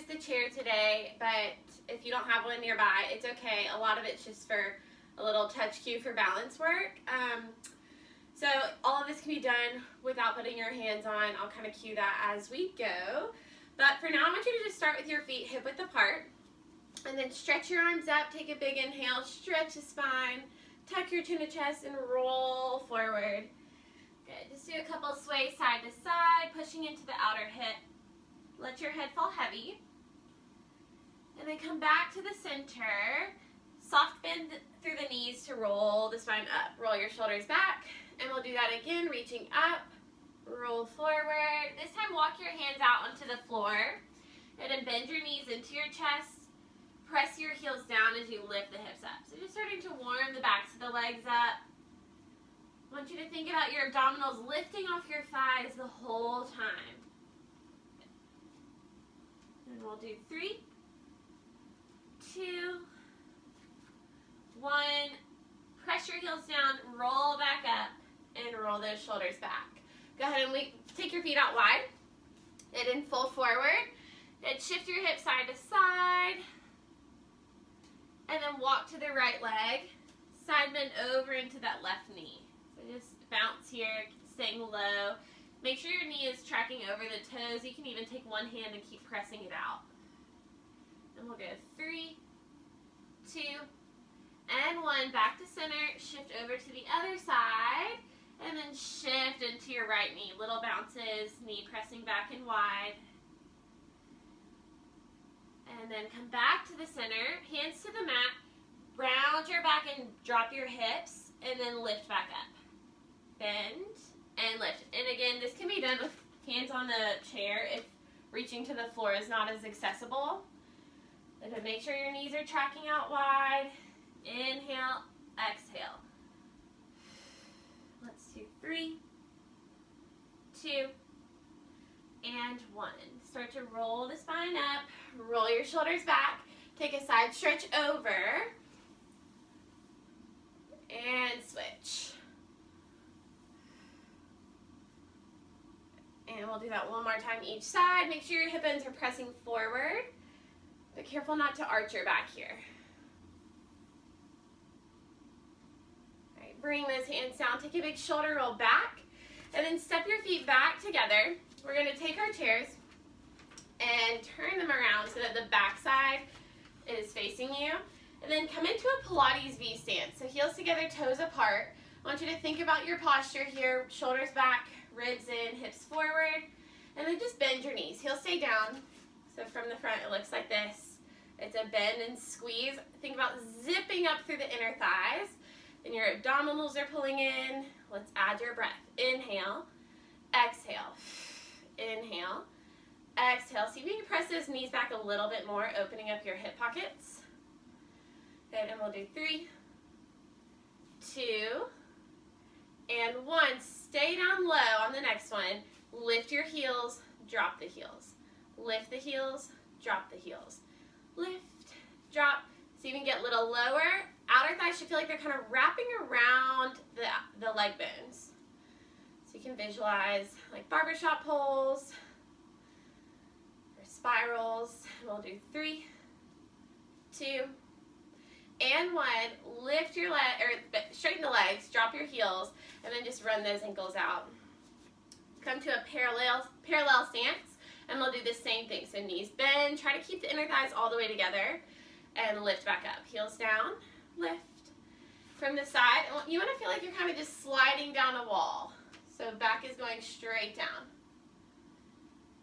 the chair today, but if you don't have one nearby, it's okay. A lot of it's just for a little touch cue for balance work. So all of this can be done without putting your hands on. I'll kind of cue that as we go. But for now, I want you to just start with your feet hip width apart. And then stretch your arms up, take a big inhale, stretch the spine, tuck your chin to chest, and roll forward. Good, just do a couple sways side to side, pushing into the outer hip. Let your head fall heavy. And then come back to the center. Soft bend through the knees to roll the spine up. Roll your shoulders back, and we'll do that again, reaching up, roll forward. This time walk your hands out onto the floor, and then bend your knees into your chest. Press your heels down as you lift the hips up. So just starting to warm the backs of the legs up. I want you to think about your abdominals lifting off your thighs the whole time. And we'll do 3, 2, 1. Press your heels down, roll back up, and roll those shoulders back. Go ahead and take your feet out wide. And then fold forward. And shift your hips side to side. And then walk to the right leg, side bend over into that left knee. So just bounce here, staying low. Make sure your knee is tracking over the toes. You can even take one hand and keep pressing it out. And we'll go 3, 2, and 1. Back to center, shift over to the other side, and then shift into your right knee. Little bounces, knee pressing back and wide. And then come back to the center, hands to the mat, round your back and drop your hips, and then lift back up. Bend and lift. And again, this can be done with hands on the chair if reaching to the floor is not as accessible. And then make sure your knees are tracking out wide. Inhale, exhale. Let's do 3, 2, and 1. Start to roll the spine up, roll your shoulders back, take a side stretch over, and switch. And we'll do that one more time each side. Make sure your hip ends are pressing forward, but careful not to arch your back here. All right, bring those hands down, take a big shoulder roll back, and then step your feet back together. We're going to take our chairs and turn them around so that the back side is facing you. And then come into a Pilates V stance. So heels together, toes apart. I want you to think about your posture here. Shoulders back, ribs in, hips forward. And then just bend your knees. Heels stay down. So from the front, it looks like this. It's a bend and squeeze. Think about zipping up through the inner thighs. And your abdominals are pulling in. Let's add your breath. Inhale, exhale, inhale. Exhale. See if you can press those knees back a little bit more, opening up your hip pockets. Good, and we'll do 3, 2, and 1. Stay down low on the next one. Lift your heels, drop the heels. Lift the heels, drop the heels. Lift, drop. So you can get a little lower. Outer thighs should feel like they're kind of wrapping around the leg bones. So you can visualize like barbershop poles, spirals. We'll do 3, 2, and 1. Lift your leg, or straighten the legs, drop your heels, and then just run those ankles out. Come to a parallel stance, and we'll do the same thing. So knees bend, try to keep the inner thighs all the way together, and lift back up. Heels down, lift. From the side, you want to feel like you're kind of just sliding down a wall. So back is going straight down.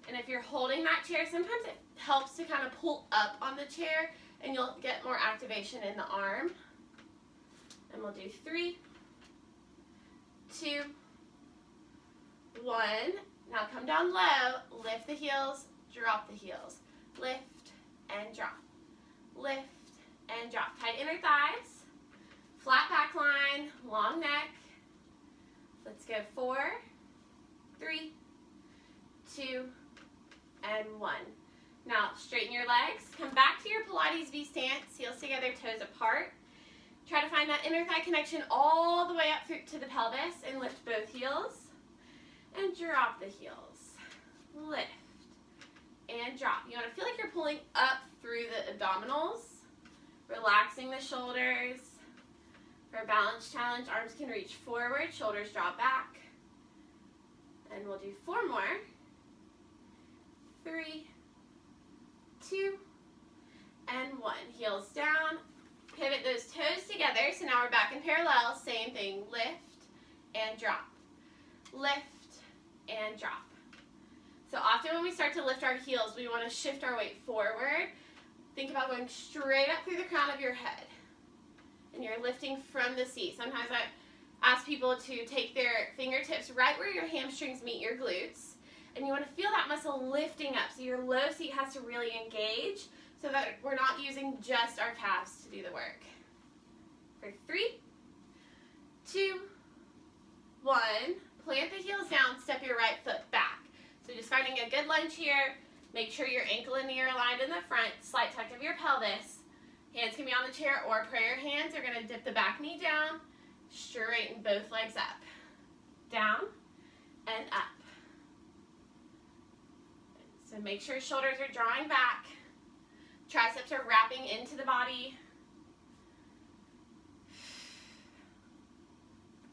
And if you're holding that chair, sometimes it helps to kind of pull up on the chair and you'll get more activation in the arm. And we'll do 3, 2, 1. Now come down low, lift the heels, drop the heels. Lift and drop. Lift and drop. Tight inner thighs, flat back line, long neck. Let's go 4, 3, 2, and 1. Now straighten your legs. Come back to your Pilates V stance. Heels together, toes apart. Try to find that inner thigh connection all the way up through to the pelvis and lift both heels. And drop the heels. Lift and drop. You want to feel like you're pulling up through the abdominals, relaxing the shoulders. For a balance challenge, arms can reach forward, shoulders drop back. And we'll do 4 more. 3, 2, and 1. Heels down. Pivot those toes together. So now we're back in parallel. Same thing. Lift and drop. Lift and drop. So often when we start to lift our heels, we want to shift our weight forward. Think about going straight up through the crown of your head. And you're lifting from the seat. Sometimes I ask people to take their fingertips right where your hamstrings meet your glutes. And you want to feel that muscle lifting up. So your low seat has to really engage so that we're not using just our calves to do the work. For 3, 2, 1. Plant the heels down, step your right foot back. So just finding a good lunge here. Make sure your ankle and knee are aligned in the front. Slight tuck of your pelvis. Hands can be on the chair or prayer hands. You're going to dip the back knee down. Straighten both legs up. Down and up. So make sure shoulders are drawing back. Triceps are wrapping into the body.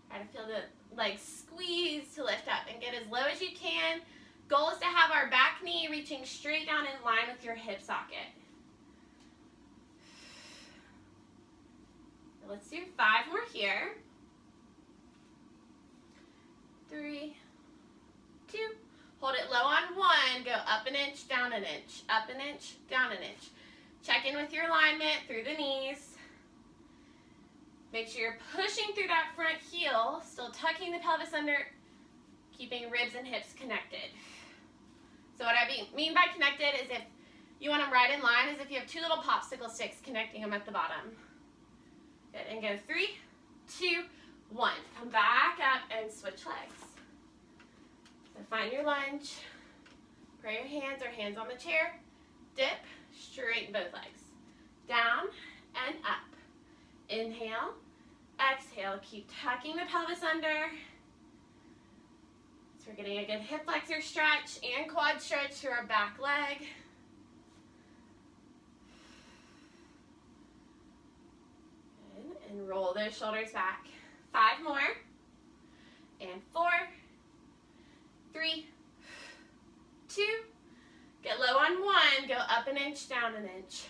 Try to feel the legs squeeze to lift up and get as low as you can. Goal is to have our back knee reaching straight down in line with your hip socket. Let's do 5 more here. 3, 2. Hold it low on 1. Go up an inch, down an inch. Up an inch, down an inch. Check in with your alignment through the knees. Make sure you're pushing through that front heel, still tucking the pelvis under, keeping ribs and hips connected. So what I mean by connected is if you want them right in line, as if you have 2 little popsicle sticks connecting them at the bottom. Good, and go 3, 2, 1. Come back up and switch legs. So find your lunge. Pray your hands or hands on the chair. Dip, straighten both legs. Down and up. Inhale, exhale. Keep tucking the pelvis under. So we're getting a good hip flexor stretch and quad stretch through our back leg. Good. And roll those shoulders back. 5 more. And 4, 3, 2. Get low on 1. Go up an inch, down an inch.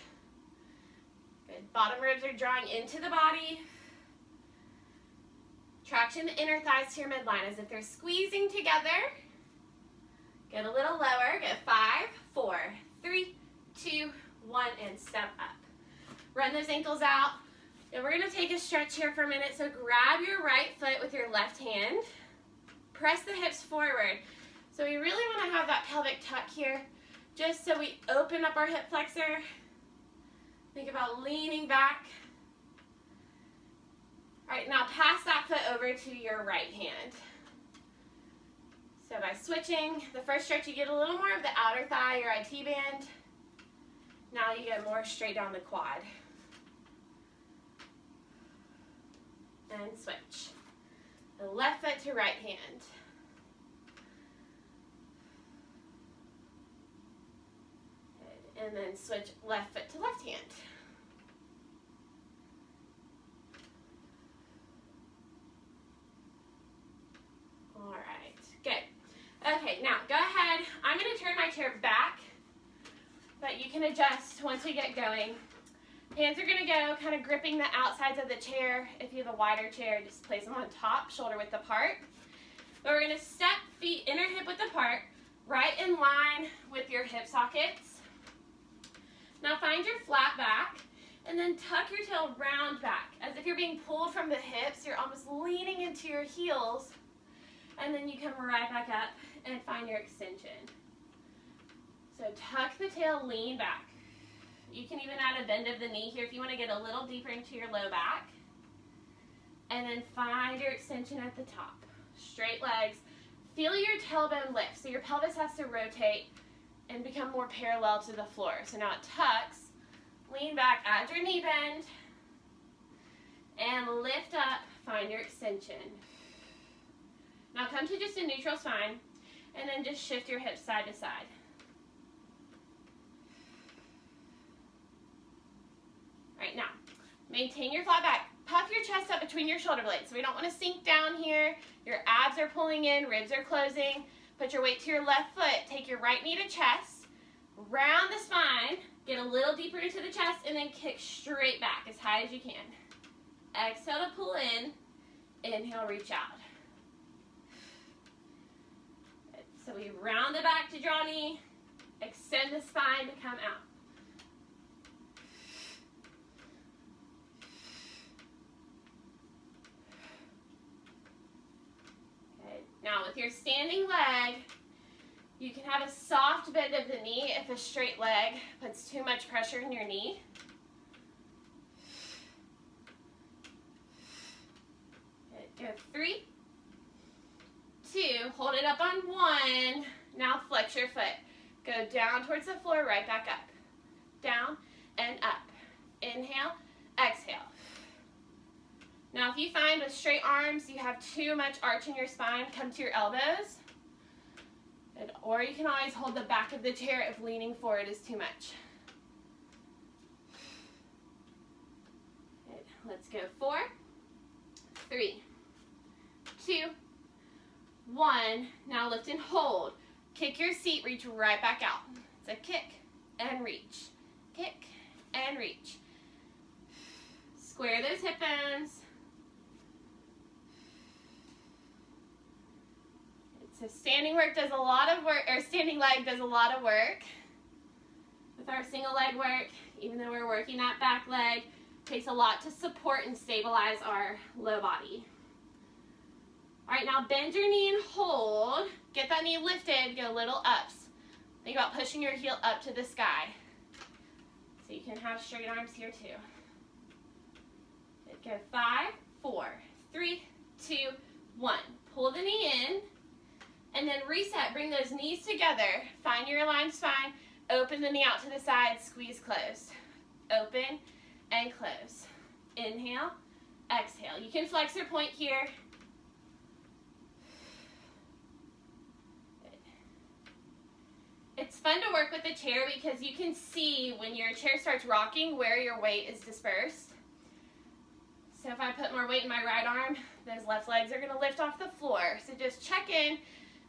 Good. Bottom ribs are drawing into the body. Traction the inner thighs to your midline as if they're squeezing together. Get a little lower. Get 5, 4, 3, 2, 1, and step up. Run those ankles out. And we're going to take a stretch here for a minute. So grab your right foot with your left hand. Press the hips forward. So we really want to have that pelvic tuck here, just so we open up our hip flexor. Think about leaning back. All right, now pass that foot over to your right hand. So by switching, the first stretch you get a little more of the outer thigh, your IT band. Now you get more straight down the quad. And switch. The left foot to right hand. Good. And then switch left foot to left hand. All right, good. Okay, now go ahead. I'm going to turn my chair back, but you can adjust once we get going. Hands are going to go kind of gripping the outsides of the chair. If you have a wider chair, just place them on top, shoulder width apart. But we're going to step feet inner hip width apart, right in line with your hip sockets. Now find your flat back, and then tuck your tail round back. As if you're being pulled from the hips, you're almost leaning into your heels. And then you come right back up and find your extension. So tuck the tail, lean back. You can even add a bend of the knee here if you want to get a little deeper into your low back. And then find your extension at the top. Straight legs. Feel your tailbone lift. So your pelvis has to rotate and become more parallel to the floor. So now it tucks. Lean back, add your knee bend. And lift up, find your extension. Now come to just a neutral spine, and then just shift your hips side to side. Maintain your flat back. Puff your chest up between your shoulder blades. So we don't want to sink down here. Your abs are pulling in, ribs are closing. Put your weight to your left foot. Take your right knee to chest. Round the spine. Get a little deeper into the chest and then kick straight back as high as you can. Exhale to pull in. Inhale, reach out. Good. So we round the back to draw knee. Extend the spine to come out. Now with your standing leg, you can have a soft bend of the knee if a straight leg puts too much pressure in your knee. Good. Go 3, 2, hold it up on 1. Now flex your foot. Go down towards the floor, right back up. Down and up. Inhale, exhale. Now if you find with straight arms you have too much arch in your spine, come to your elbows. Or you can always hold the back of the chair if leaning forward is too much. Good. Let's go 4, 3, 2, 1. Now lift and hold. Kick your seat, reach right back out. So kick and reach. Kick and reach. Square those hip bones. So standing work does a lot of work, or standing leg does a lot of work. With our single leg work, even though we're working that back leg, it takes a lot to support and stabilize our low body. All right, now bend your knee and hold. Get that knee lifted, get a little ups. Think about pushing your heel up to the sky. So you can have straight arms here too. Good. Go 5, 4, 3, 2, 1. Pull the knee in. And then reset, bring those knees together, find your aligned spine, open the knee out to the side, squeeze close. Open and close. Inhale, exhale. You can flex your point here. Good. It's fun to work with the chair because you can see when your chair starts rocking where your weight is dispersed. So if I put more weight in my right arm, those left legs are gonna lift off the floor. So just check in.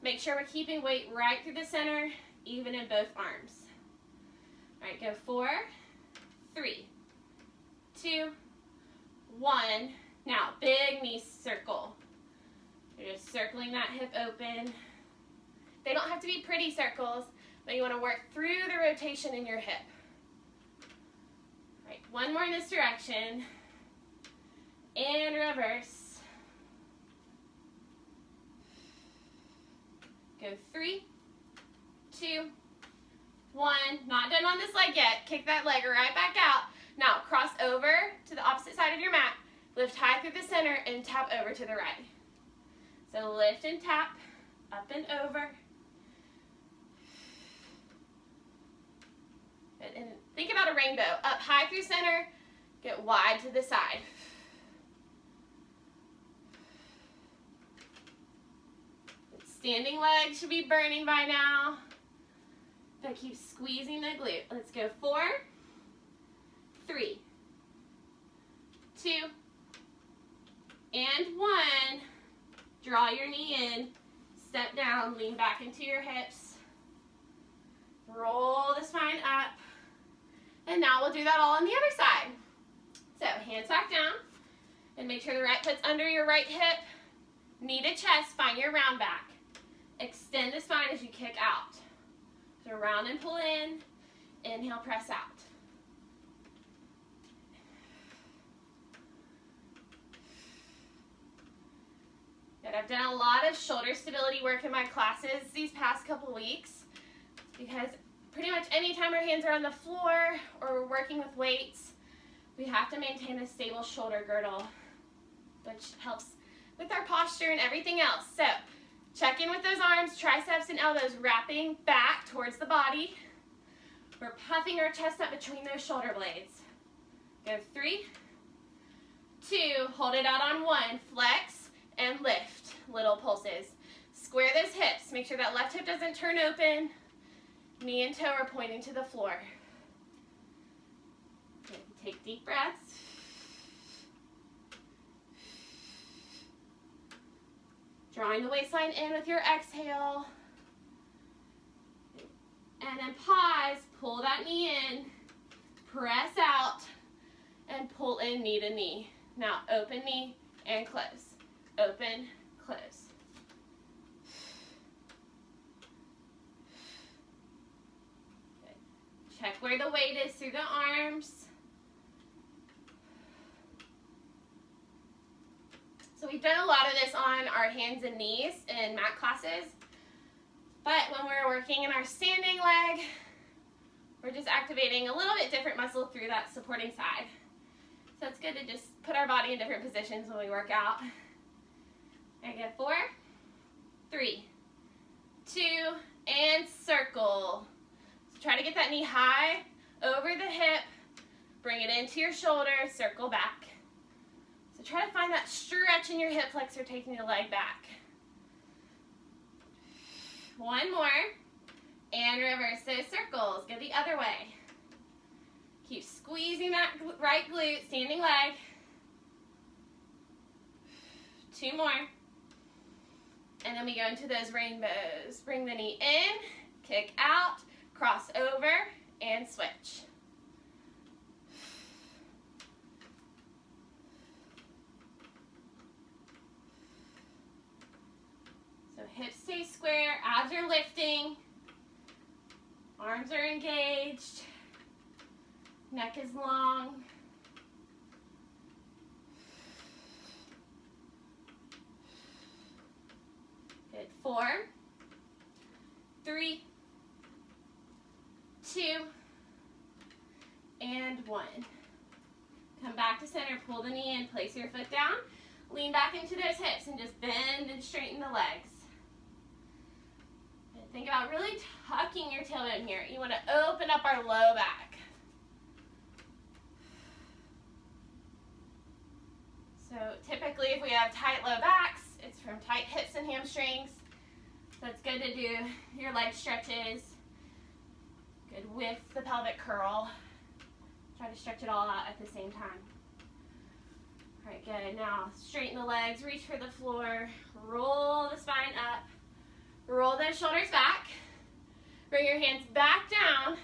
Make sure we're keeping weight right through the center, even in both arms. All right, go 4, 3, 2, 1. Now, big knee circle. You're just circling that hip open. They don't have to be pretty circles, but you want to work through the rotation in your hip. All right, one more in this direction. And reverse. Go 3, 2, 1. Not done on this leg yet. Kick that leg right back out. Now cross over to the opposite side of your mat. Lift high through the center and tap over to the right. So lift and tap, up and over. And think about a rainbow. Up high through center, get wide to the side. Standing leg should be burning by now. But keep squeezing the glute. Let's go 4, 3, 2, and 1. Draw your knee in. Step down, lean back into your hips. Roll the spine up. And now we'll do that all on the other side. So hands back down. And make sure the right foot's under your right hip. Knee to chest, find your round back. Extend the spine as you kick out. So round and pull in. Inhale, press out. Good. I've done a lot of shoulder stability work in my classes these past couple weeks because pretty much anytime our hands are on the floor or we're working with weights, we have to maintain a stable shoulder girdle, which helps with our posture and everything else. So check in with those arms, triceps and elbows wrapping back towards the body. We're puffing our chest up between those shoulder blades. Go 3, 2, hold it out on 1, flex and lift, little pulses. Square those hips, make sure that left hip doesn't turn open. Knee and toe are pointing to the floor. Good. Take deep breaths. Drawing the waistline in with your exhale. And then pause, pull that knee in, press out, and pull in knee to knee. Now open knee and close. Open, close. Good. Check where the weight is through the arms. So we've done a lot of this on our hands and knees in mat classes. But when we're working in our standing leg, we're just activating a little bit different muscle through that supporting side. So it's good to just put our body in different positions when we work out. And get 4, 3, 2, and circle. So try to get that knee high over the hip, bring it into your shoulder, circle back. So try to find that stretch in your hip flexor, taking the leg back. One more, and reverse those circles. Go the other way. Keep squeezing that right glute, standing leg. 2 more. And then we go into those rainbows. Bring the knee in, kick out, cross over, and switch. So hips stay square, abs are lifting, arms are engaged, neck is long. Good. 4, 3, 2, and 1. Come back to center, pull the knee in, place your foot down, lean back into those hips, and just bend and straighten the legs. Think about really tucking your tailbone here. You want to open up our low back. So typically if we have tight low backs, it's from tight hips and hamstrings. So it's good to do your leg stretches. Good with the pelvic curl. Try to stretch it all out at the same time. All right, good. Now straighten the legs, reach for the floor, roll the spine up. Roll those shoulders back. Bring your hands back down.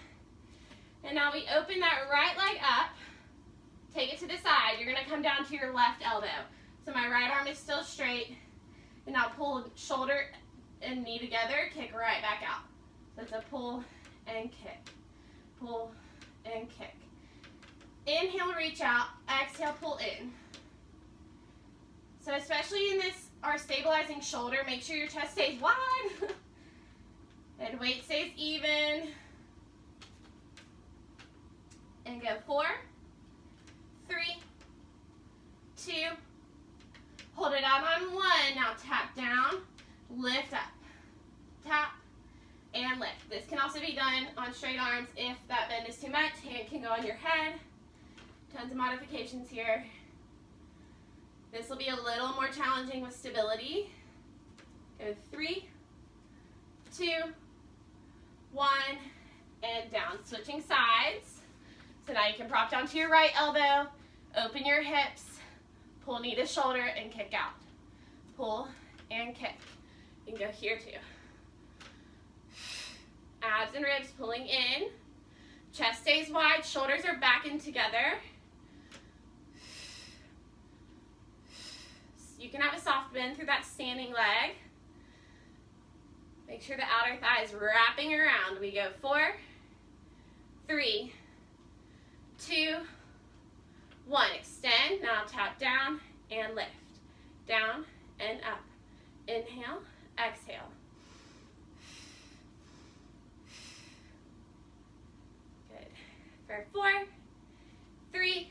And now we open that right leg up. Take it to the side. You're going to come down to your left elbow. So my right arm is still straight. And now pull shoulder and knee together. Kick right back out. So it's a pull and kick. Pull and kick. Inhale, reach out. Exhale, pull in. So especially in this, our stabilizing shoulder, make sure your chest stays wide and weight stays even. And go 4, 3, 2, hold it out on 1. Now tap down, lift up, tap, and lift. This can also be done on straight arms if that bend is too much. Hand can go on your head. Tons of modifications here. This will be a little more challenging with stability. Go 3, 2, 1, and down. Switching sides. So now you can prop down to your right elbow, open your hips, pull knee to shoulder, and kick out. Pull and kick. You can go here too. Abs and ribs pulling in. Chest stays wide, shoulders are back in together. You can have a soft bend through that standing leg. Make sure the outer thigh is wrapping around. We go 4, 3, 2, 1. Extend. Now tap down and lift. Down and up. Inhale, exhale. Good. For 4, 3,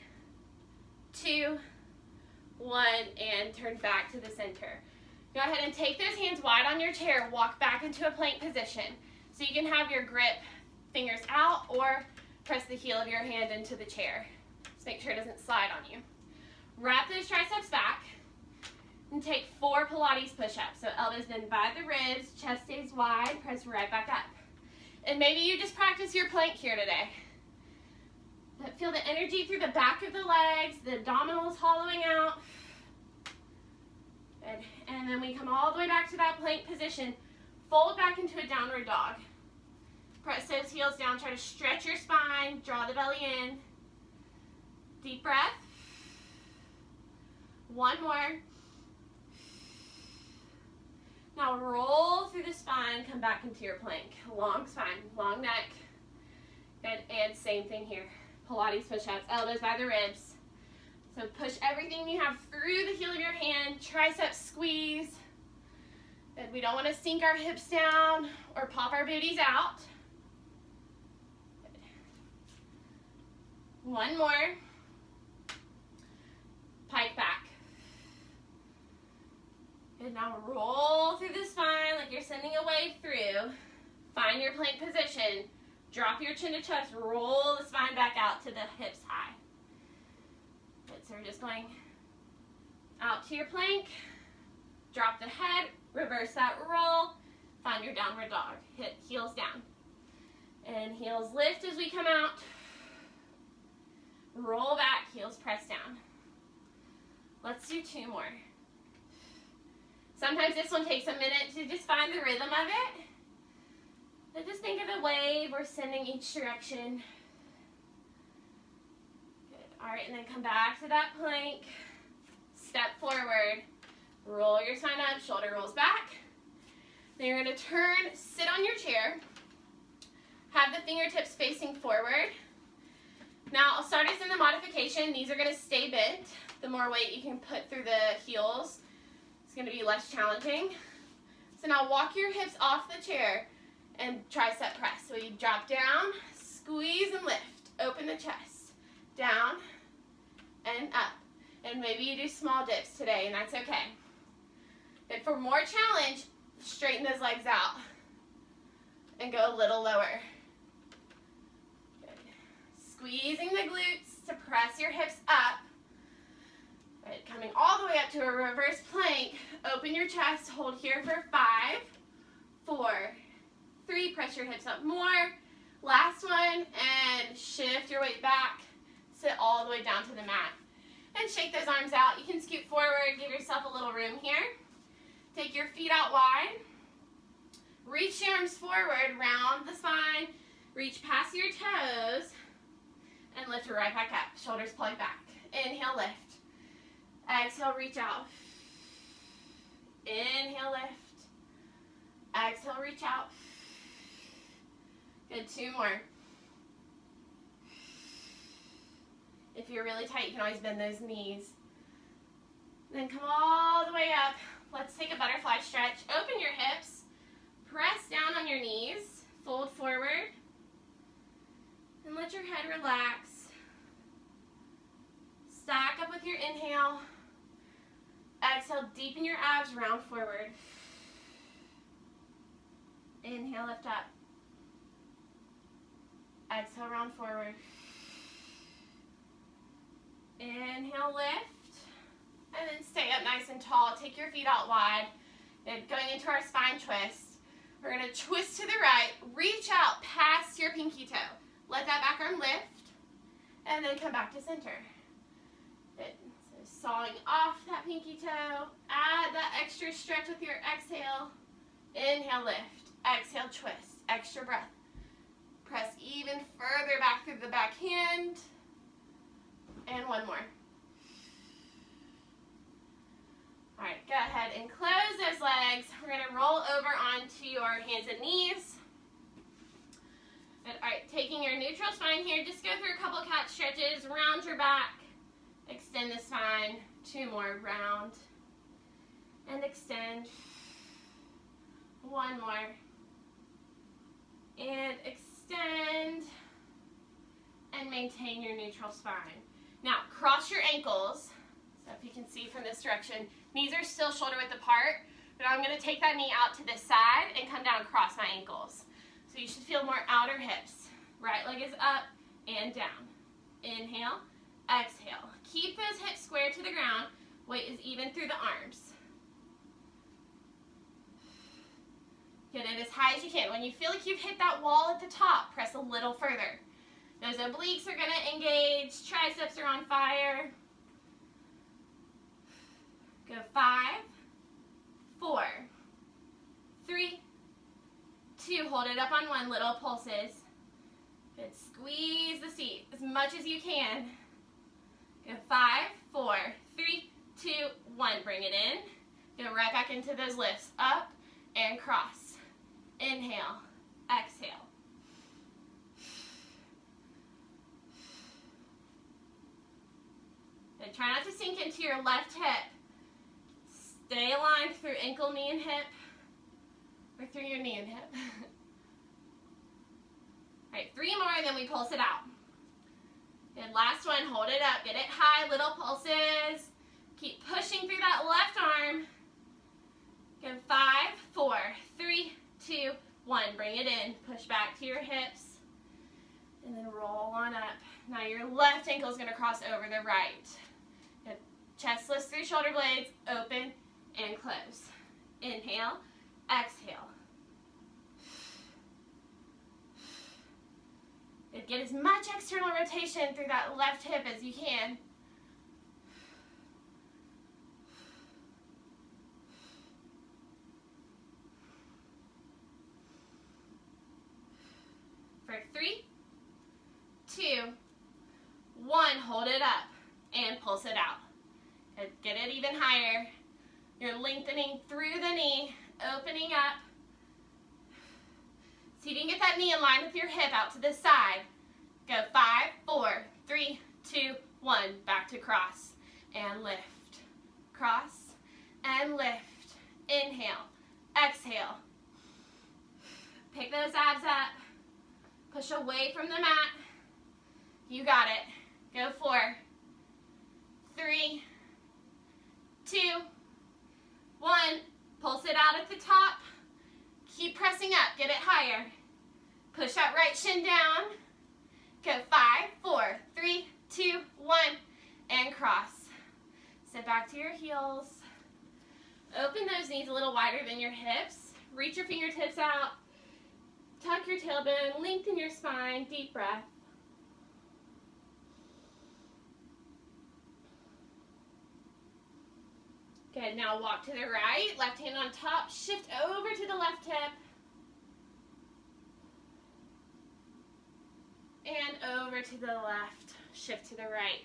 2, 1, and turn back to the center. Go ahead and take those hands wide on your chair, walk back into a plank position. So you can have your grip fingers out or press the heel of your hand into the chair. Just make sure it doesn't slide on you. Wrap those triceps back and take 4 Pilates push-ups. So elbows bend by the ribs, chest stays wide, press right back up. And maybe you just practice your plank here today. But feel the energy through the back of the legs, the abdominals hollowing out. Good. And then we come all the way back to that plank position. Fold back into a downward dog. Press those heels down. Try to stretch your spine. Draw the belly in. Deep breath. One more. Now roll through the spine. Come back into your plank. Long spine, long neck. Good. And same thing here. Pilates push-ups. Elbows by the ribs. So push everything you have through the heel of your hand. Triceps squeeze. Good. We don't want to sink our hips down or pop our booties out. Good. One more. Pike back. Good. Now roll through the spine like you're sending a wave through. Find your plank position. Drop your chin to chest. Roll the spine back out to the hips high. Good. So we're just going out to your plank. Drop the head. Reverse that roll. Find your downward dog. Hit heels down. And heels lift as we come out. Roll back. Heels press down. Let's do two more. Sometimes this one takes a minute to just find the rhythm of it. So just think of a wave we're sending each direction. Good. All right, and then come back to that plank. Step forward. Roll your spine up, shoulder rolls back. Then you're going to turn, sit on your chair. Have the fingertips facing forward. Now, I'll start us in the modification. These are going to stay bent. The more weight you can put through the heels, it's going to be less challenging. So now walk your hips off the chair and tricep press. So you drop down, squeeze and lift. Open the chest. Down and up. And maybe you do small dips today, and that's okay. But for more challenge, straighten those legs out and go a little lower. Good. Squeezing the glutes to press your hips up. Good. Coming all the way up to a reverse plank. Open your chest. Hold here for 5, 4, 3. Press your hips up more. Last one. And shift your weight back. Sit all the way down to the mat. And shake those arms out. You can scoot forward. Give yourself a little room here. Take your feet out wide. Reach your arms forward. Round the spine. Reach past your toes. And lift it right back up. Shoulders plug back. Inhale, lift. Exhale, reach out. Inhale, lift. Exhale, reach out. Good, 2 more. If you're really tight, you can always bend those knees. Then come all the way up. Let's take a butterfly stretch. Open your hips. Press down on your knees. Fold forward. And let your head relax. Stack up with your inhale. Exhale, deepen your abs, round forward. Inhale, lift up. Exhale, round forward. Inhale, lift. And then stay up nice and tall. Take your feet out wide. And going into our spine twist. We're going to twist to the right. Reach out past your pinky toe. Let that back arm lift. And then come back to center. Good. So sawing off that pinky toe. Add that extra stretch with your exhale. Inhale, lift. Exhale, twist. Extra breath. Press even further back through the back hand. And one more. All right, go ahead and close those legs. We're going to roll over onto your hands and knees. And, all right, taking your neutral spine here, just go through a couple cat stretches. Round your back. Extend the spine. 2 more. Round. And extend. 1 more. And extend. And maintain your neutral spine. Now, cross your ankles. So if you can see from this direction, knees are still shoulder width apart, but I'm going to take that knee out to this side and come down across my ankles. So you should feel more outer hips. Right leg is up and down. Inhale, exhale. Keep those hips square to the ground. Weight is even through the arms. Get it as high as you can. When you feel like you've hit that wall at the top, press a little further. Those obliques are going to engage. Triceps are on fire. Go 5, 4, 3, 2. Hold it up on 1. Little pulses. Good. Squeeze the seat as much as you can. Go 5, 4, 3, 2, 1. Bring it in. Go right back into those lifts. Up and cross. Inhale. Exhale. Good. Try not to sink into your left hip. Stay aligned through ankle, knee, and hip. Or through your knee and hip. All right, 3 more, and then we pulse it out. Good, last one, hold it up. Get it high, little pulses. Keep pushing through that left arm. Good, 5, 4, 3, 2, 1. Bring it in. Push back to your hips. And then roll on up. Now your left ankle is going to cross over the right. Good. Chest lifts through shoulder blades. Open and close. Inhale. Exhale. Good. Get as much external rotation through that left hip as you can. For 3, 2, 1, hold it up and pulse it out. Good. Get it even higher. You're lengthening through the knee, opening up. So you can get that knee in line with your hip out to the side. Go 5, 4, 3, 2, 1. Back to cross and lift. Cross and lift. Inhale. Exhale. Pick those abs up. Push away from the mat. You got it. Go 4, 3, 2, 1. Pulse it out at the top. Keep pressing up. Get it higher. Push that right shin down. Go 5, 4, 3, 2, 1. And cross. Sit back to your heels. Open those knees a little wider than your hips. Reach your fingertips out. Tuck your tailbone. Lengthen your spine. Deep breath. Good, now walk to the right, left hand on top, shift over to the left hip. And over to the left, shift to the right.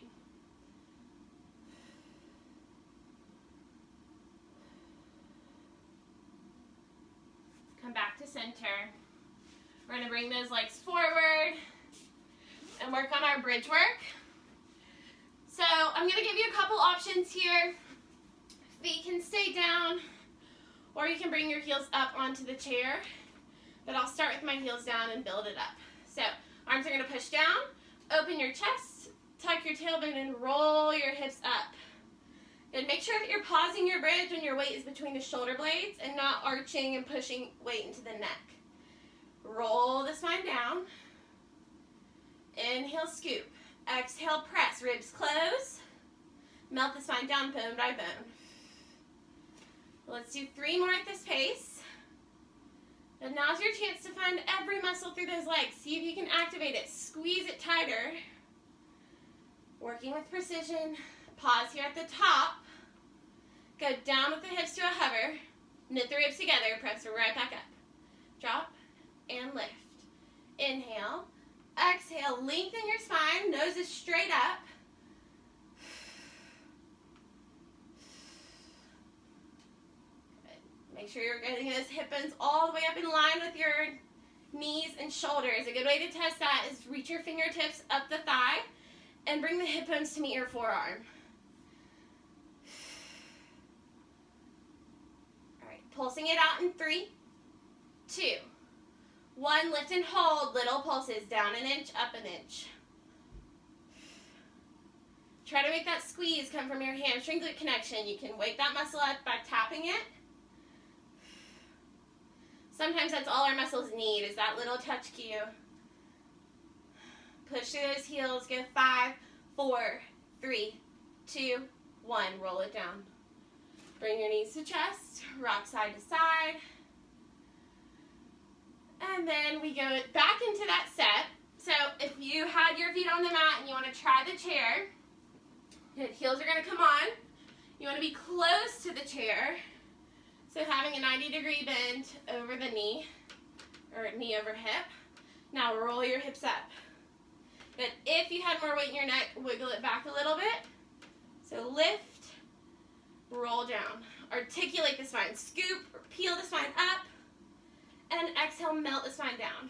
Come back to center. We're going to bring those legs forward and work on our bridge work. So I'm going to give you a couple options here. Feet can stay down, or you can bring your heels up onto the chair. But I'll start with my heels down and build it up. So arms are going to push down, open your chest, tuck your tailbone, and roll your hips up. And make sure that you're pausing your bridge when your weight is between the shoulder blades and not arching and pushing weight into the neck. Roll the spine down. Inhale, scoop. Exhale, press. Ribs close. Melt the spine down, bone by bone. Let's do 3 more at this pace. And now's your chance to find every muscle through those legs. See if you can activate it. Squeeze it tighter. Working with precision. Pause here at the top. Go down with the hips to a hover. Knit the ribs together. Press right back up. Drop and lift. Inhale. Exhale. Lengthen your spine. Nose is straight up. Make sure you're getting those hip bones all the way up in line with your knees and shoulders. A good way to test that is reach your fingertips up the thigh and bring the hip bones to meet your forearm. All right, pulsing it out in 3, 2, 1. Lift and hold. Little pulses. Down an inch, up an inch. Try to make that squeeze come from your hamstring glute connection. You can wake that muscle up by tapping it. Sometimes that's all our muscles need, is that little touch cue. Push through those heels. Go 5, 4, 3, 2, 1. Roll it down. Bring your knees to chest. Rock side to side. And then we go back into that set. So if you had your feet on the mat and you want to try the chair, the heels are going to come on. You want to be close to the chair. So having a 90-degree bend over the knee, or knee over hip. Now roll your hips up. But if you had more weight in your neck, wiggle it back a little bit. So lift, roll down. Articulate the spine. Scoop, or peel the spine up, and exhale, melt the spine down.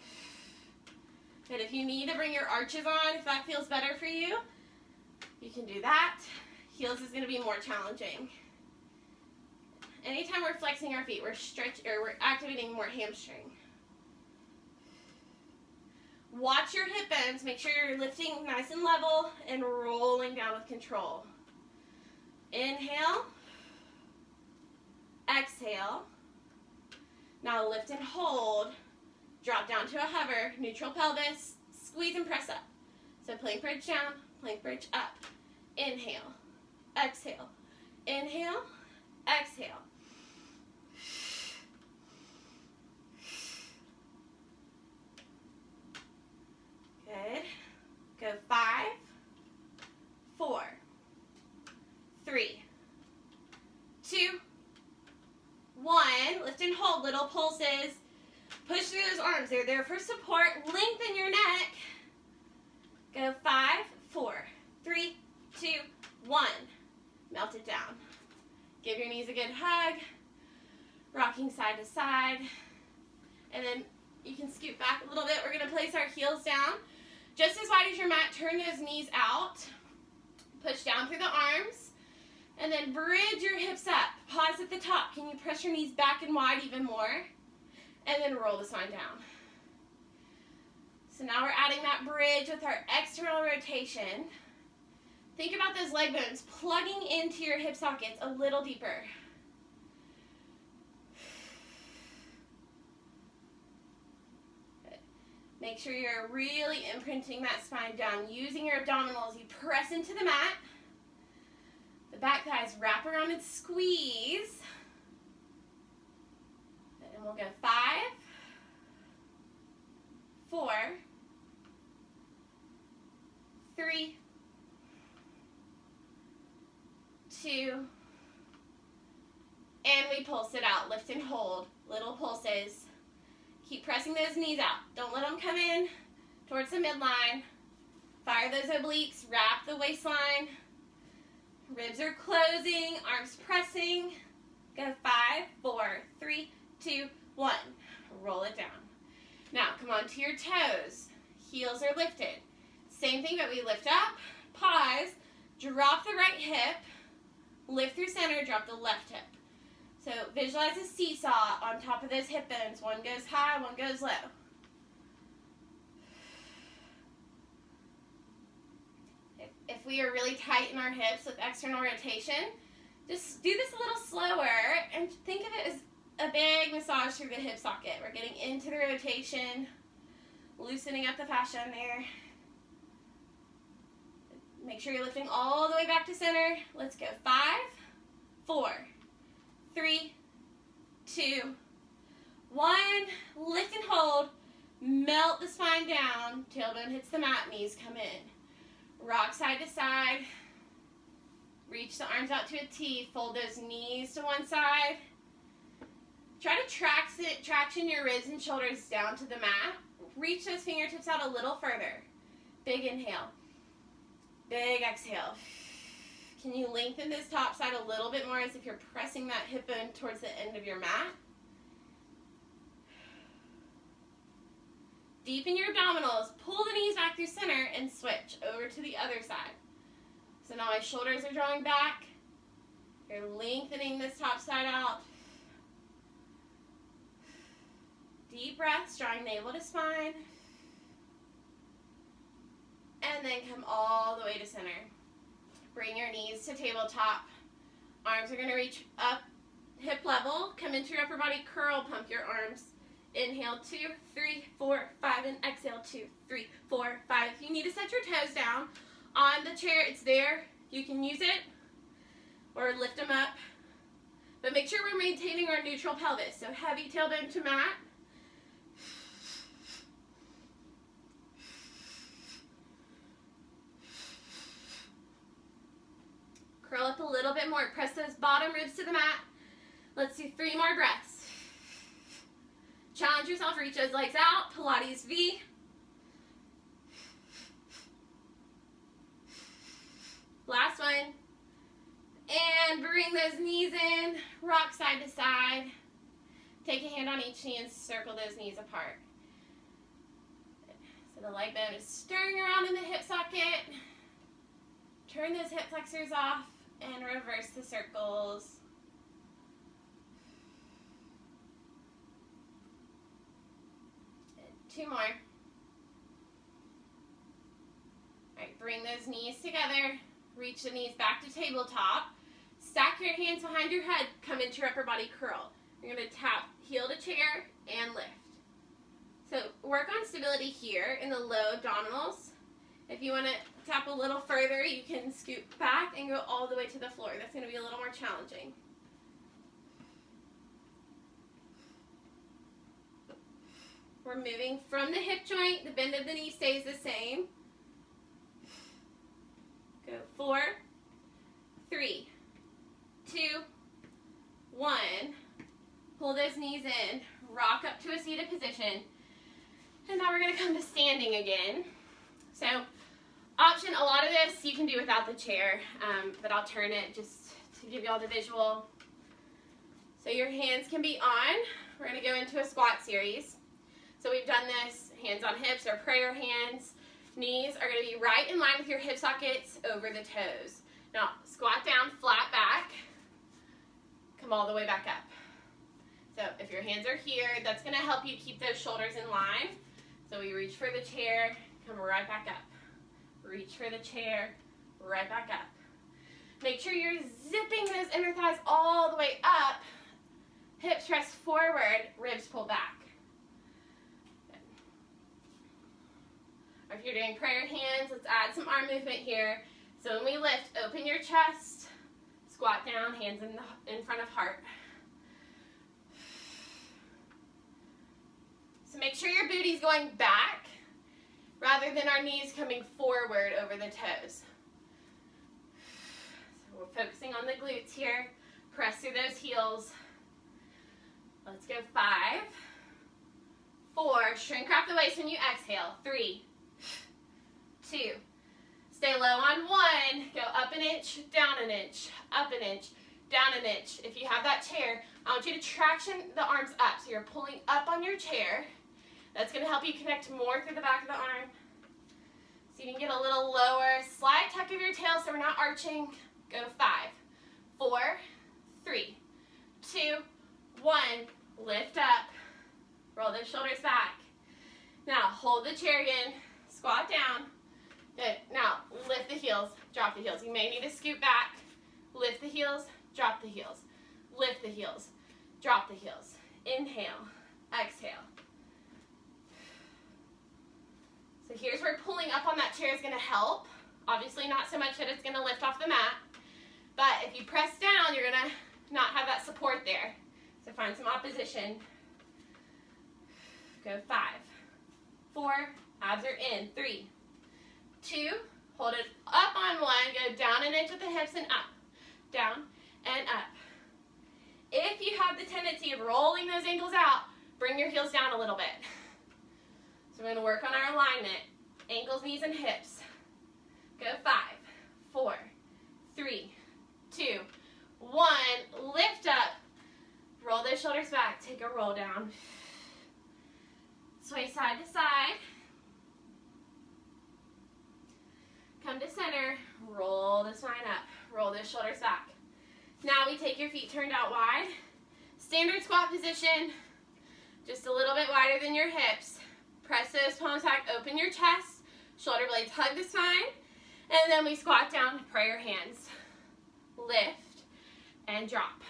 But if you need to bring your arches on, if that feels better for you, you can do that. Heels is going to be more challenging. Anytime we're flexing our feet, we're activating more hamstring. Watch your hip bends. Make sure you're lifting nice and level and rolling down with control. Inhale. Exhale. Now lift and hold. Drop down to a hover. Neutral pelvis. Squeeze and press up. So plank bridge down, plank bridge up. Inhale. Exhale. Inhale. Exhale. Good. Go 5, 4, 3, 2, 1. Lift and hold, little pulses. Push through those arms. They're there for support. Lengthen your neck. Go 5, 4, 3, 2, 1. Melt it down. Give your knees a good hug. Rocking side to side. And then you can scoot back a little bit. We're going to place our heels down. Just as wide as your mat, turn those knees out. Push down through the arms. And then bridge your hips up. Pause at the top. Can you press your knees back and wide even more? And then roll the spine down. So now we're adding that bridge with our external rotation. Think about those leg bones plugging into your hip sockets a little deeper. Make sure you're really imprinting that spine down, using your abdominals. You press into the mat. The back thighs wrap around and squeeze. And we'll go 5, 4, 3, 2, and we pulse it out. Lift and hold, little pulses. Keep pressing those knees out. Don't let them come in towards the midline. Fire those obliques, wrap the waistline. Ribs are closing, arms pressing. Go 5, 4, 3, 2, 1. Roll it down. Now come on to your toes. Heels are lifted. Same thing, but we lift up, pause, drop the right hip, lift through center, drop the left hip. So visualize a seesaw on top of those hip bones. One goes high, one goes low. If we are really tight in our hips with external rotation, just do this a little slower and think of it as a big massage through the hip socket. We're getting into the rotation, loosening up the fascia in there. Make sure you're lifting all the way back to center. Let's go. 5, 4, 3, 2, 1. Lift and hold. Melt the spine down. Tailbone hits the mat. Knees come in. Rock side to side. Reach the arms out to a T. Fold those knees to one side. Try to traction your ribs and shoulders down to the mat. Reach those fingertips out a little further. Big inhale. Big exhale. Can you lengthen this top side a little bit more as if you're pressing that hip bone towards the end of your mat? Deepen your abdominals. Pull the knees back through center and switch over to the other side. So now my shoulders are drawing back. You're lengthening this top side out. Deep breaths, drawing navel to spine. And then come all the way to center. Bring your knees to tabletop. Arms are going to reach up, hip level. Come into your upper body curl. Pump your arms. Inhale, 2, 3, 4, 5, and exhale, 2, 3, 4, 5. If you need to set your toes down on the chair, it's there. You can use it or lift them up. But make sure we're maintaining our neutral pelvis. So heavy tailbone to mat. Curl up a little bit more. Press those bottom ribs to the mat. Let's do 3 more breaths. Challenge yourself, reach those legs out, Pilates V. Last one. And bring those knees in, rock side to side. Take a hand on each knee and circle those knees apart. So the leg bone is stirring around in the hip socket. Turn those hip flexors off and reverse the circles. And 2 more. All right, bring those knees together. Reach the knees back to tabletop. Stack your hands behind your head. Come into your upper body curl. You're going to tap heel to chair and lift. So work on stability here in the low abdominals. If you want to tap a little further, you can scoot back and go all the way to the floor. That's going to be a little more challenging. We're moving from the hip joint. The bend of the knee stays the same. Go 4, 3, 2, 1. Pull those knees in. Rock up to a seated position. And now we're going to come to standing again. So, option, a lot of this you can do without the chair, but I'll turn it just to give you all the visual. So your hands can be on. We're going to go into a squat series. So we've done this hands on hips or prayer hands. Knees are going to be right in line with your hip sockets over the toes. Now, squat down, flat back. Come all the way back up. So if your hands are here, that's going to help you keep those shoulders in line. So we reach for the chair, come right back up. Reach for the chair, right back up. Make sure you're zipping those inner thighs all the way up. Hips press forward, ribs pull back. Or if you're doing prayer hands, let's add some arm movement here. So when we lift, open your chest, squat down, hands in front of heart. So make sure your booty's going back rather than our knees coming forward over the toes. So we're focusing on the glutes here. Press through those heels. Let's go 5, 4, shrink wrap the waist when you exhale. 3, 2, stay low on 1, go up an inch, down an inch, up an inch, down an inch. If you have that chair, I want you to traction the arms up. So you're pulling up on your chair. That's going to help you connect more through the back of the arm. So you can get a little lower. Slight tuck of your tail so we're not arching. Go 5, 4, 3, 2, 1. Lift up. Roll those shoulders back. Now hold the chair again. Squat down. Good. Now lift the heels. Drop the heels. You may need to scoot back. Lift the heels. Drop the heels. Lift the heels. Drop the heels. Inhale. Exhale. So here's where pulling up on that chair is going to help. Obviously not so much that it's going to lift off the mat, but if you press down, you're going to not have that support there. So find some opposition. Go 5, 4, abs are in. 3, 2, hold it up on 1, go down an inch with the hips and up. Down and up. If you have the tendency of rolling those ankles out, bring your heels down a little bit. So we're going to work on our alignment. Ankles, knees, and hips. Go 5, 4, 3, 2, 1. Lift up. Roll those shoulders back. Take a roll down. Sway side to side. Come to center. Roll the spine up. Roll those shoulders back. Now we take your feet turned out wide. Standard squat position. Just a little bit wider than your hips. Press those palms back, open your chest, shoulder blades hug the spine, and then we squat down, prayer hands. Lift and drop.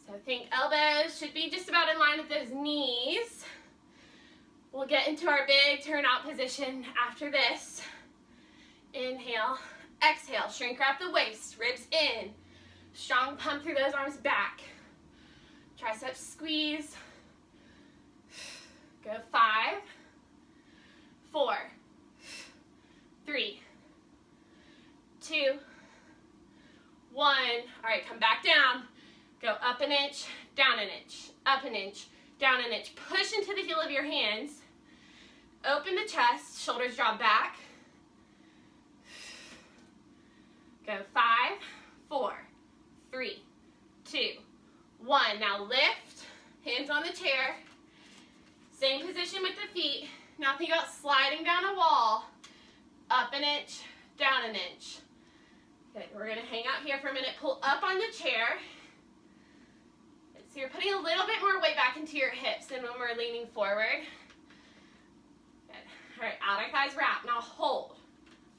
So think elbows should be just about in line with those knees. We'll get into our big turnout position after this. Inhale, exhale, shrink wrap the waist, ribs in. Strong pump through those arms back. Triceps squeeze. Go 5, 4, 3, 2, 1. All right, come back down. Up an inch, down an inch, up an inch, down an inch. Push into the heel of your hands. Open the chest, shoulders drop back. Go 5, 4, 3, 2, 1. Now lift, hands on the chair. Same position with the feet. Now think about sliding down a wall. Up an inch, down an inch. Good, we're gonna hang out here for a minute. Pull up on the chair. So you're putting a little bit more weight back into your hips than when we're leaning forward. Good. All right, outer thighs wrap. Now hold.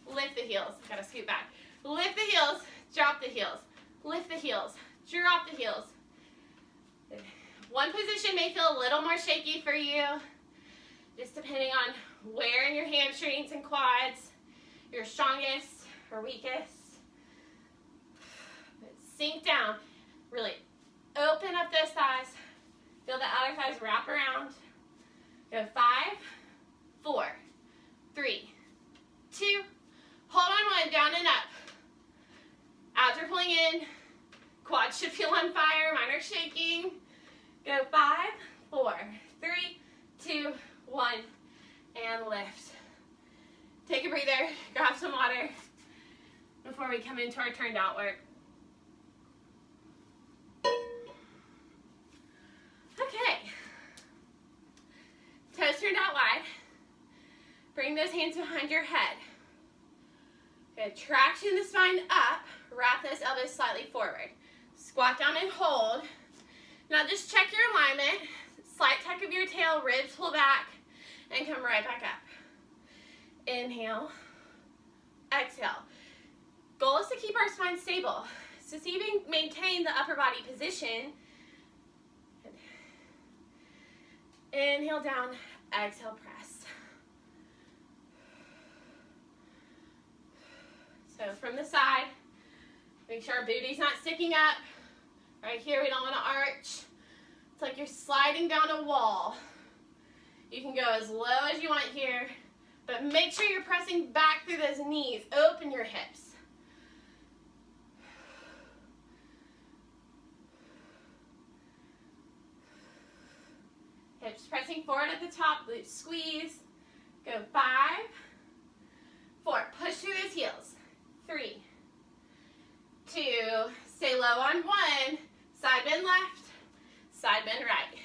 Lift the heels. Gotta scoot back. Lift the heels, drop the heels. Lift the heels, drop the heels. Good. One position may feel a little more shaky for you, just depending on where in your hamstrings and quads you're strongest or weakest. But sink down. Really open up those thighs. Feel the outer thighs wrap around. Go 5, 4, 3, 2. Hold on 1, down and up. Abs are pulling in. Quads should feel on fire. Mine are shaking. Go 5, 4, 3, 2, 1, and lift. Take a breather. Grab some water before we come into our turned out work. Okay, toes turned out wide. Bring those hands behind your head. Good, traction the spine up. Wrap those elbows slightly forward. Squat down and hold. Now just check your alignment. Slight tuck of your tail, ribs pull back, and come right back up. Inhale, exhale. Goal is to keep our spine stable. So see if you can maintain the upper body position. Inhale down, exhale, press. So from the side, make sure our booty's not sticking up. Right here, we don't want to arch. It's like you're sliding down a wall. You can go as low as you want here, but make sure you're pressing back through those knees. Open your hips. Hips pressing forward at the top, glutes squeeze. Go 5, 4, push through those heels. 3, 2, stay low on 1, side bend left, side bend right.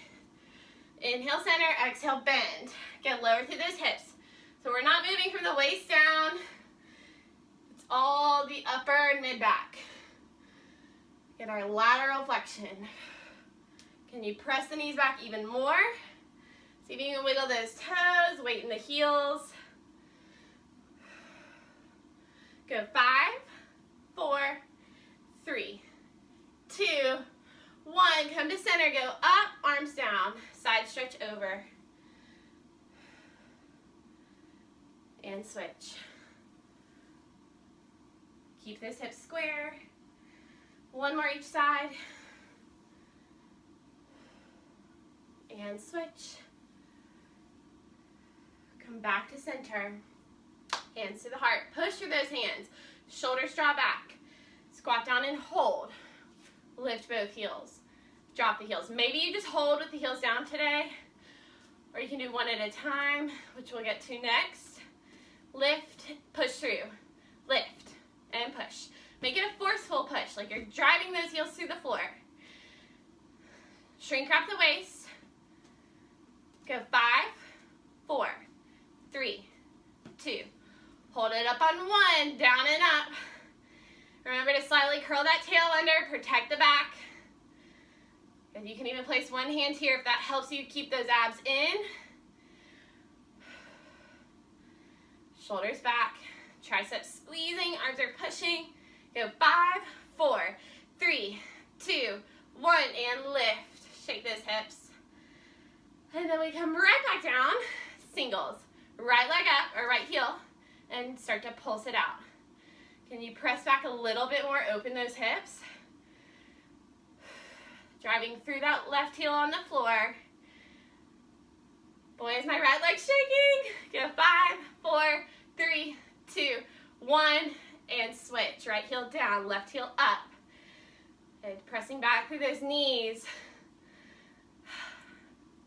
Inhale center, exhale bend. Get lower through those hips. So we're not moving from the waist down. It's all the upper and mid back. Get our lateral flexion. Can you press the knees back even more? See if you can wiggle those toes, weight in the heels. Go 5, 4, 3, 2, 1. Come to center, go up, arms down, side stretch over. And switch. Keep those hips square. One more each side. And switch. Come back to center. Hands to the heart. Push through those hands. Shoulders draw back. Squat down and hold. Lift both heels. Drop the heels. Maybe you just hold with the heels down today, or you can do one at a time, which we'll get to next. Lift, push through. Lift and push. Make it a forceful push, like you're driving those heels through the floor. Shrink wrap the waist. Go 5, 4, 3, 2. Hold it up on 1, down and up. Remember to slightly curl that tail under, protect the back. And you can even place one hand here if that helps you keep those abs in. Shoulders back, triceps squeezing, arms are pushing. Go 5, 4, 3, 2, 1, and lift. Shake those hips. And then we come right back down, singles. Right leg up, or right heel, and start to pulse it out. Can you press back a little bit more, open those hips? Driving through that left heel on the floor. Boy, is my right leg shaking. Go 5, 4, 3, 2, 1, and switch. Right heel down, left heel up. And pressing back through those knees.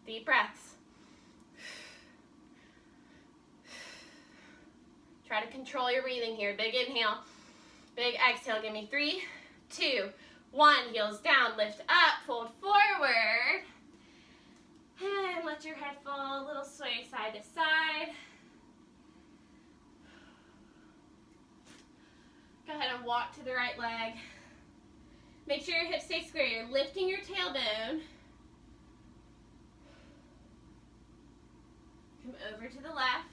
Deep breaths. Try to control your breathing here. Big inhale, big exhale. Give me 3, 2, 1. Heels down, lift up, fold forward. And let your head fall, a little sway side to side. Go ahead and walk to the right leg. Make sure your hips stay square. You're lifting your tailbone. Come over to the left.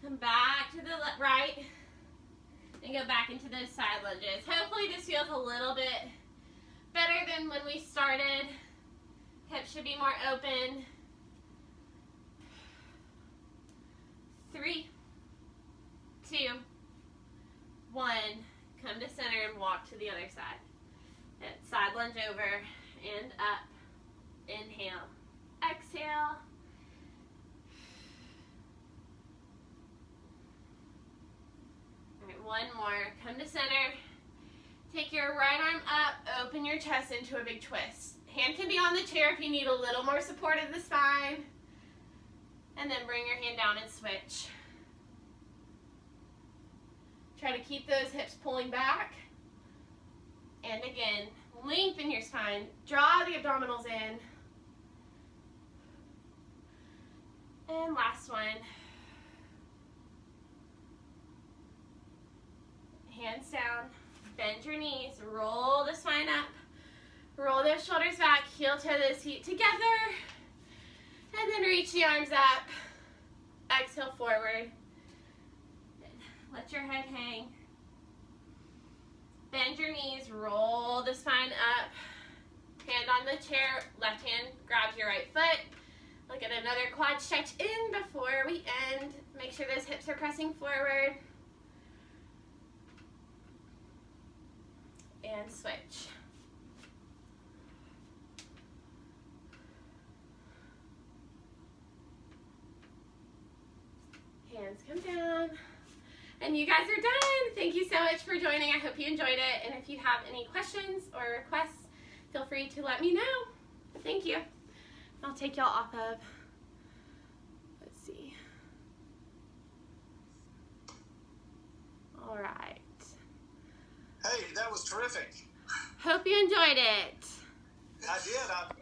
Come back to the right. And go back into those side lunges. Hopefully this feels a little bit better than when we started. Hips should be more open. 3, 2, 1. Come to center and walk to the other side. And side lunge over and up. Inhale. Exhale. All right, one more. Come to center. Take your right arm up. Open your chest into a big twist. Hand can be on the chair if you need a little more support of the spine. And then bring your hand down and switch. Try to keep those hips pulling back. And again, lengthen your spine. Draw the abdominals in. And last one. Hands down. Bend your knees. Roll the spine up. Roll those shoulders back. Heel toe those feet together. And then reach the arms up. Exhale forward. Let your head hang. Bend your knees. Roll the spine up. Hand on the chair. Left hand grabs your right foot. Look at another quad stretch in before we end. Make sure those hips are pressing forward. And switch. Hands come down. And you guys are done. Thank you so much for joining. I hope you enjoyed it. And if you have any questions or requests, feel free to let me know. Thank you. I'll take y'all off of, let's see. All right. Hey, that was terrific. Hope you enjoyed it. I did.